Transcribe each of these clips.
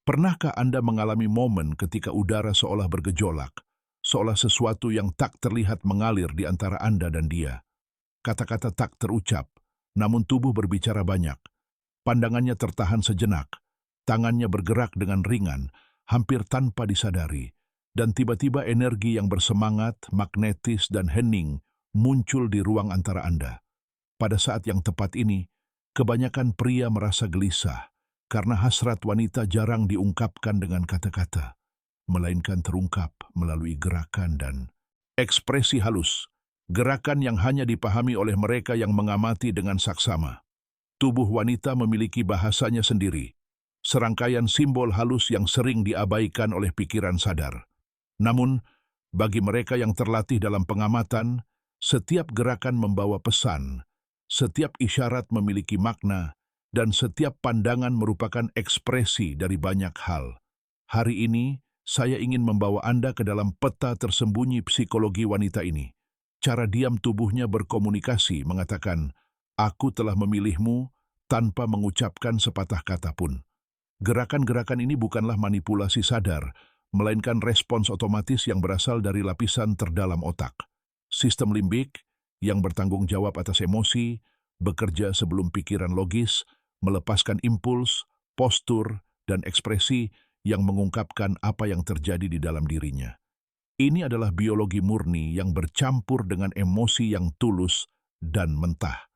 Pernahkah Anda mengalami momen ketika udara seolah bergejolak, seolah sesuatu yang tak terlihat mengalir di antara Anda dan dia? Kata-kata tak terucap, namun tubuh berbicara banyak. Pandangannya tertahan sejenak, tangannya bergerak dengan ringan, hampir tanpa disadari, dan tiba-tiba energi yang bersemangat, magnetis, dan hening muncul di ruang antara Anda. Pada saat yang tepat ini, kebanyakan pria merasa gelisah karena hasrat wanita jarang diungkapkan dengan kata-kata, melainkan terungkap melalui gerakan dan ekspresi halus. Gerakan yang hanya dipahami oleh mereka yang mengamati dengan saksama. Tubuh wanita memiliki bahasanya sendiri, serangkaian simbol halus yang sering diabaikan oleh pikiran sadar. Namun, bagi mereka yang terlatih dalam pengamatan, setiap gerakan membawa pesan, setiap isyarat memiliki makna, dan setiap pandangan merupakan ekspresi dari banyak hal. Hari ini, saya ingin membawa Anda ke dalam peta tersembunyi psikologi wanita ini. Cara diam tubuhnya berkomunikasi, mengatakan, "Aku telah memilihmu," tanpa mengucapkan sepatah kata pun. Gerakan-gerakan ini bukanlah manipulasi sadar, melainkan respons otomatis yang berasal dari lapisan terdalam otak. Sistem limbik, yang bertanggung jawab atas emosi, bekerja sebelum pikiran logis, melepaskan impuls, postur, dan ekspresi yang mengungkapkan apa yang terjadi di dalam dirinya. Ini adalah biologi murni yang bercampur dengan emosi yang tulus dan mentah.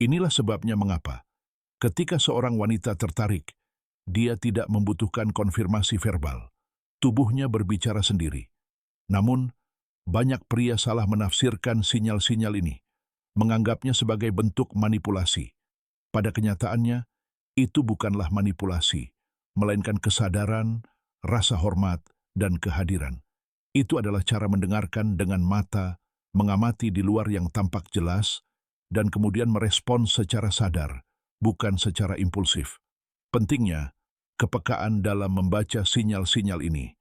Inilah sebabnya mengapa, ketika seorang wanita tertarik, dia tidak membutuhkan konfirmasi verbal. Tubuhnya berbicara sendiri. Namun, banyak pria salah menafsirkan sinyal-sinyal ini, menganggapnya sebagai bentuk manipulasi. Pada kenyataannya, itu bukanlah manipulasi, melainkan kesadaran, rasa hormat, dan kehadiran. Itu adalah cara mendengarkan dengan mata, mengamati di luar yang tampak jelas, dan kemudian merespons secara sadar, bukan secara impulsif. Pentingnya, kepekaan dalam membaca sinyal-sinyal ini.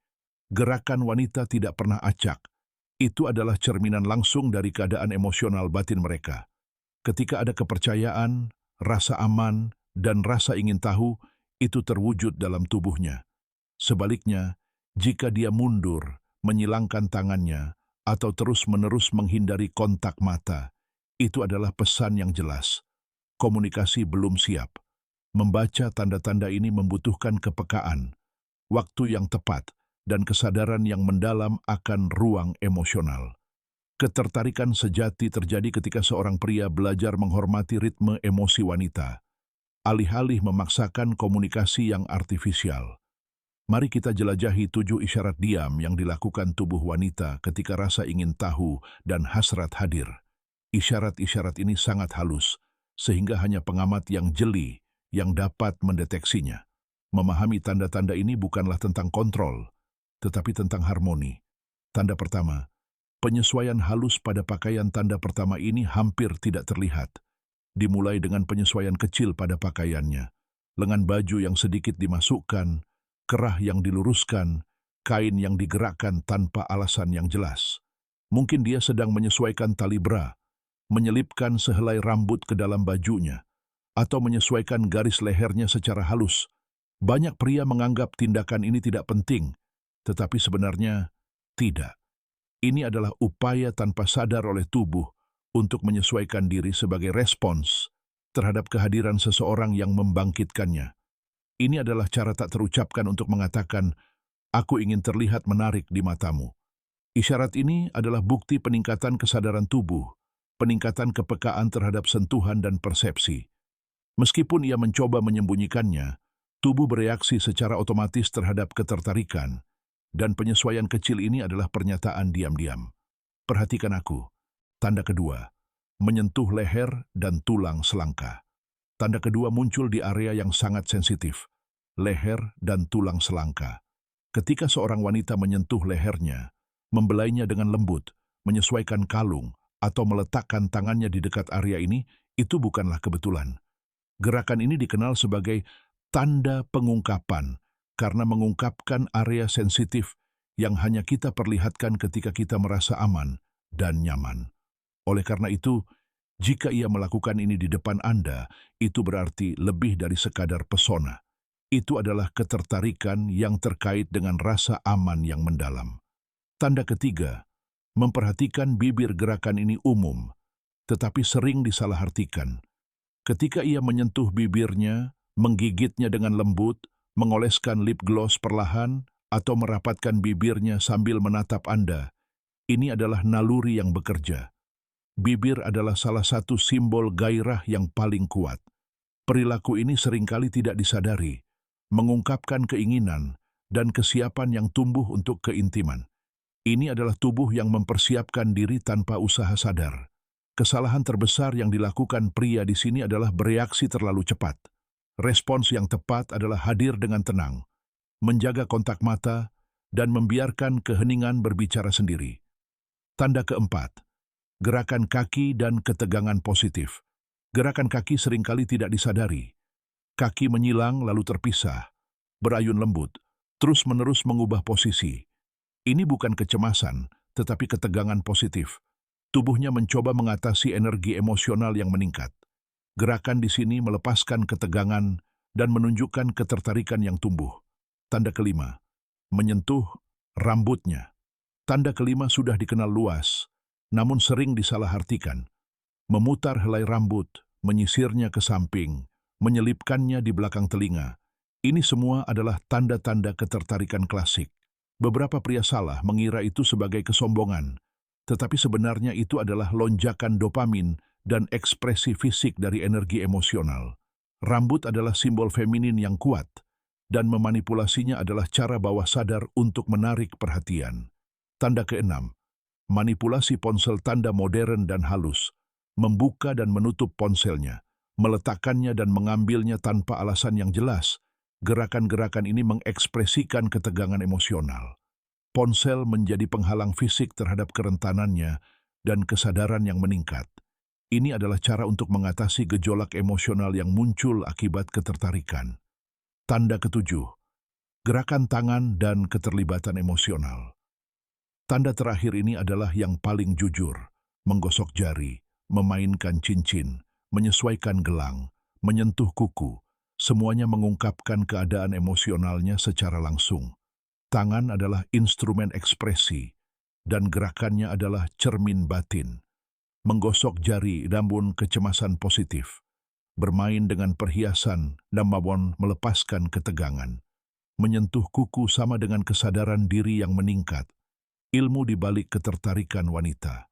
Gerakan wanita tidak pernah acak. Itu adalah cerminan langsung dari keadaan emosional batin mereka. Ketika ada kepercayaan, rasa aman, dan rasa ingin tahu, itu terwujud dalam tubuhnya. Sebaliknya, jika dia mundur, menyilangkan tangannya, atau terus-menerus menghindari kontak mata, itu adalah pesan yang jelas. Komunikasi belum siap. Membaca tanda-tanda ini membutuhkan kepekaan, waktu yang tepat, dan kesadaran yang mendalam akan ruang emosional. Ketertarikan sejati terjadi ketika seorang pria belajar menghormati ritme emosi wanita, alih-alih memaksakan komunikasi yang artifisial. Mari kita jelajahi 7 isyarat diam yang dilakukan tubuh wanita ketika rasa ingin tahu dan hasrat hadir. Isyarat-isyarat ini sangat halus, sehingga hanya pengamat yang jeli yang dapat mendeteksinya. Memahami tanda-tanda ini bukanlah tentang kontrol, tetapi tentang harmoni. Tanda pertama, penyesuaian halus pada pakaian. Tanda pertama ini hampir tidak terlihat. Dimulai dengan penyesuaian kecil pada pakaiannya. Lengan baju yang sedikit dimasukkan, kerah yang diluruskan, kain yang digerakkan tanpa alasan yang jelas. Mungkin dia sedang menyesuaikan tali bra, menyelipkan sehelai rambut ke dalam bajunya, atau menyesuaikan garis lehernya secara halus. Banyak pria menganggap tindakan ini tidak penting, tetapi sebenarnya tidak. Ini adalah upaya tanpa sadar oleh tubuh untuk menyesuaikan diri sebagai respons terhadap kehadiran seseorang yang membangkitkannya. Ini adalah cara tak terucapkan untuk mengatakan, "Aku ingin terlihat menarik di matamu." Isyarat ini adalah bukti peningkatan kesadaran tubuh, peningkatan kepekaan terhadap sentuhan dan persepsi. Meskipun ia mencoba menyembunyikannya, tubuh bereaksi secara otomatis terhadap ketertarikan, dan penyesuaian kecil ini adalah pernyataan diam-diam. Perhatikan aku. Tanda kedua, menyentuh leher dan tulang selangka. Tanda kedua muncul di area yang sangat sensitif, leher dan tulang selangka. Ketika seorang wanita menyentuh lehernya, membelainya dengan lembut, menyesuaikan kalung, atau meletakkan tangannya di dekat area ini, itu bukanlah kebetulan. Gerakan ini dikenal sebagai tanda pengungkapan, karena mengungkapkan area sensitif yang hanya kita perlihatkan ketika kita merasa aman dan nyaman. Oleh karena itu, jika ia melakukan ini di depan Anda, itu berarti lebih dari sekadar pesona. Itu adalah ketertarikan yang terkait dengan rasa aman yang mendalam. Tanda ketiga, memperhatikan bibir. Gerakan ini umum, tetapi sering disalahartikan. Ketika ia menyentuh bibirnya, menggigitnya dengan lembut, mengoleskan lip gloss perlahan, atau merapatkan bibirnya sambil menatap Anda, ini adalah naluri yang bekerja. Bibir adalah salah satu simbol gairah yang paling kuat. Perilaku ini seringkali tidak disadari, mengungkapkan keinginan dan kesiapan yang tumbuh untuk keintiman. Ini adalah tubuh yang mempersiapkan diri tanpa usaha sadar. Kesalahan terbesar yang dilakukan pria di sini adalah bereaksi terlalu cepat. Respons yang tepat adalah hadir dengan tenang, menjaga kontak mata, dan membiarkan keheningan berbicara sendiri. Tanda keempat, gerakan kaki dan ketegangan positif. Gerakan kaki seringkali tidak disadari. Kaki menyilang lalu terpisah, berayun lembut, terus-menerus mengubah posisi. Ini bukan kecemasan, tetapi ketegangan positif. Tubuhnya mencoba mengatasi energi emosional yang meningkat. Gerakan di sini melepaskan ketegangan dan menunjukkan ketertarikan yang tumbuh. Tanda kelima, menyentuh rambutnya. Tanda kelima sudah dikenal luas, namun sering disalahartikan. Memutar helai rambut, menyisirnya ke samping, menyelipkannya di belakang telinga. Ini semua adalah tanda-tanda ketertarikan klasik. Beberapa pria salah mengira itu sebagai kesombongan, tetapi sebenarnya itu adalah lonjakan dopamin dan ekspresi fisik dari energi emosional. Rambut adalah simbol feminin yang kuat, dan memanipulasinya adalah cara bawah sadar untuk menarik perhatian. Tanda keenam, manipulasi ponsel. Tanda modern dan halus, membuka dan menutup ponselnya, meletakkannya dan mengambilnya tanpa alasan yang jelas. Gerakan-gerakan ini mengekspresikan ketegangan emosional. Ponsel menjadi penghalang fisik terhadap kerentanannya dan kesadaran yang meningkat. Ini adalah cara untuk mengatasi gejolak emosional yang muncul akibat ketertarikan. Tanda ketujuh, gerakan tangan dan keterlibatan emosional. Tanda terakhir ini adalah yang paling jujur, menggosok jari, memainkan cincin, menyesuaikan gelang, menyentuh kuku. Semuanya mengungkapkan keadaan emosionalnya secara langsung. Tangan adalah instrumen ekspresi, dan gerakannya adalah cermin batin. Menggosok jari namun kecemasan positif. Bermain dengan perhiasan namun melepaskan ketegangan. Menyentuh kuku sama dengan kesadaran diri yang meningkat. Ilmu di balik ketertarikan wanita.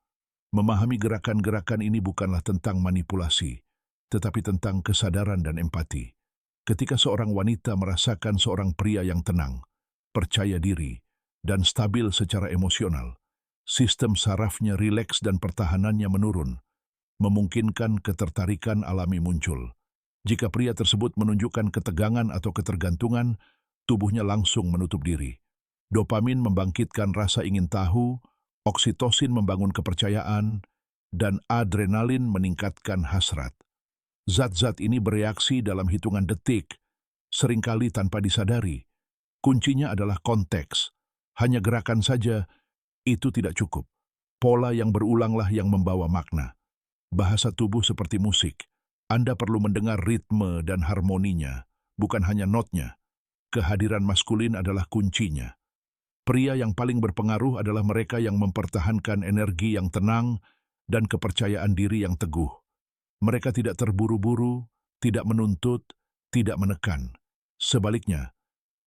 Memahami gerakan-gerakan ini bukanlah tentang manipulasi, tetapi tentang kesadaran dan empati. Ketika seorang wanita merasakan seorang pria yang tenang, percaya diri, dan stabil secara emosional, sistem sarafnya rileks dan pertahanannya menurun, memungkinkan ketertarikan alami muncul. Jika pria tersebut menunjukkan ketegangan atau ketergantungan, tubuhnya langsung menutup diri. Dopamin membangkitkan rasa ingin tahu, oksitosin membangun kepercayaan, dan adrenalin meningkatkan hasrat. Zat-zat ini bereaksi dalam hitungan detik, seringkali tanpa disadari. Kuncinya adalah konteks. Hanya gerakan saja, itu tidak cukup. Pola yang berulanglah yang membawa makna. Bahasa tubuh seperti musik. Anda perlu mendengar ritme dan harmoninya, bukan hanya notnya. Kehadiran maskulin adalah kuncinya. Pria yang paling berpengaruh adalah mereka yang mempertahankan energi yang tenang dan kepercayaan diri yang teguh. Mereka tidak terburu-buru, tidak menuntut, tidak menekan. Sebaliknya,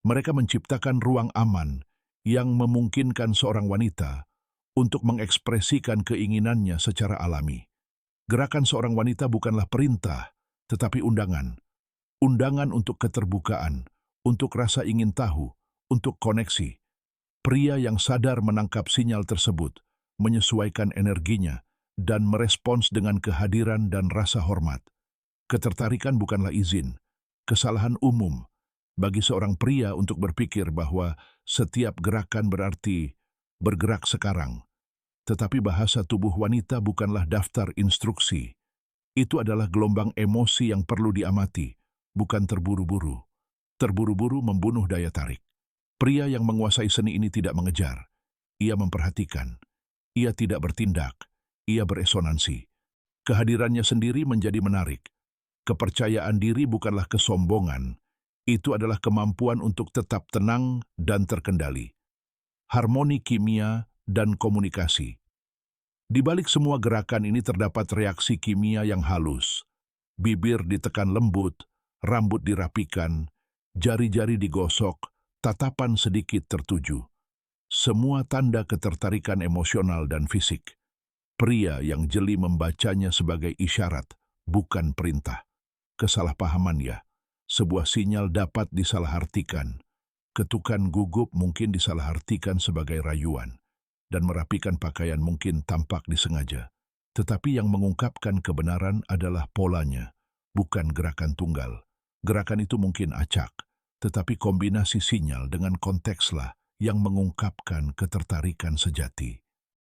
mereka menciptakan ruang aman yang memungkinkan seorang wanita untuk mengekspresikan keinginannya secara alami. Gerakan seorang wanita bukanlah perintah, tetapi undangan. Undangan untuk keterbukaan, untuk rasa ingin tahu, untuk koneksi. Pria yang sadar menangkap sinyal tersebut, menyesuaikan energinya, dan merespons dengan kehadiran dan rasa hormat. Ketertarikan bukanlah izin, kesalahan umum bagi seorang pria untuk berpikir bahwa setiap gerakan berarti bergerak sekarang. Tetapi bahasa tubuh wanita bukanlah daftar instruksi. Itu adalah gelombang emosi yang perlu diamati, bukan terburu-buru. Terburu-buru membunuh daya tarik. Pria yang menguasai seni ini tidak mengejar. Ia memperhatikan. Ia tidak bertindak. Ia beresonansi. Kehadirannya sendiri menjadi menarik. Kepercayaan diri bukanlah kesombongan. Itu adalah kemampuan untuk tetap tenang dan terkendali. Harmoni kimia dan komunikasi. Di balik semua gerakan ini terdapat reaksi kimia yang halus. Bibir ditekan lembut, rambut dirapikan, jari-jari digosok, tatapan sedikit tertuju. Semua tanda ketertarikan emosional dan fisik. Pria yang jeli membacanya sebagai isyarat, bukan perintah. Kesalahpahaman ya. Sebuah sinyal dapat disalahartikan. Ketukan gugup mungkin disalahartikan sebagai rayuan. Dan merapikan pakaian mungkin tampak disengaja. Tetapi yang mengungkapkan kebenaran adalah polanya, bukan gerakan tunggal. Gerakan itu mungkin acak, tetapi kombinasi sinyal dengan kontekslah yang mengungkapkan ketertarikan sejati.